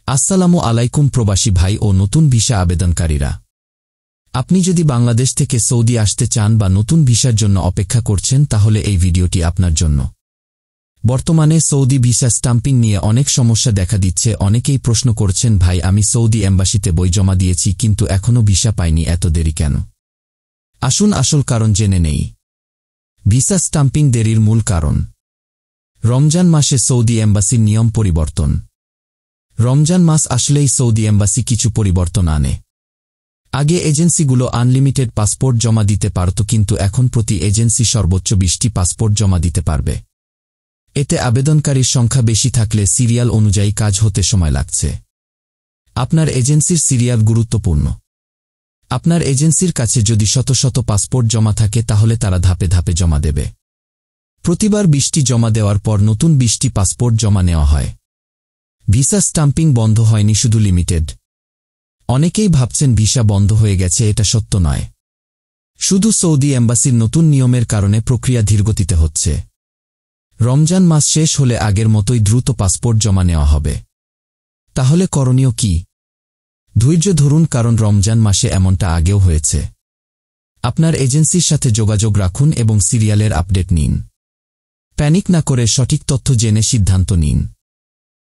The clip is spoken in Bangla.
আসসালামু আলাইকুম প্রবাসী ভাই ও নতুন ভিসা আবেদনকারীরা। আপনি যদি বাংলাদেশ থেকে সৌদি আসতে চান বা নতুন ভিসার জন্য অপেক্ষা করছেন তাহলে এই ভিডিওটি আপনার জন্য। বর্তমানে সৌদি ভিসা স্টাম্পিং নিয়ে অনেক সমস্যা দেখা দিচ্ছে। অনেকেই প্রশ্ন করছেন, ভাই আমি সৌদি এম্বাসিতে বই জমা দিয়েছি কিন্তু এখনও ভিসা পাইনি, এত দেরি কেন? আসুন আসল কারণ জেনে নেই। ভিসা স্টাম্পিং দেরির মূল কারণ রমজান মাসে সৌদি এম্বাসির নিয়ম পরিবর্তন। রমজান মাস আসলেই সৌদি এম্বাসি কিছু পরিবর্তন আনে। আগে এজেন্সিগুলো আনলিমিটেড পাসপোর্ট জমা দিতে পারত, কিন্তু এখন প্রতি এজেন্সি সর্বোচ্চ 20টি পাসপোর্ট জমা দিতে পারবে। এতে আবেদনকারীর সংখ্যা বেশি থাকলে সিরিয়াল অনুযায়ী কাজ হতে সময় লাগছে। আপনার এজেন্সির সিরিয়াল গুরুত্বপূর্ণ। আপনার এজেন্সির কাছে যদি শত শত পাসপোর্ট জমা থাকে তাহলে তারা ধাপে ধাপে জমা দেবে। প্রতিবার 20টি জমা দেওয়ার পর নতুন 20টি পাসপোর্ট জমা নেওয়া হয়। ভিসা স্টাম্পিং বন্ধ হয়নি, শুধু লিমিটেড। অনেকেই ভাবছেন ভিসা বন্ধ হয়ে গেছে, এটা সত্য নয়। শুধু সৌদি এম্বাসির নতুন নিয়মের কারণে প্রক্রিয়া ধীরগতিতে হচ্ছে। রমজান মাস শেষ হলে আগের মতোই দ্রুত পাসপোর্ট জমা নেওয়া হবে। তাহলে করণীয় কি? ধৈর্য ধরুন, কারণ রমজান মাসে এমনটা আগেও হয়েছে। আপনার এজেন্সির সাথে যোগাযোগ রাখুন এবং সিরিয়ালের আপডেট নিন। প্যানিক না করে সঠিক তথ্য জেনে সিদ্ধান্ত নিন।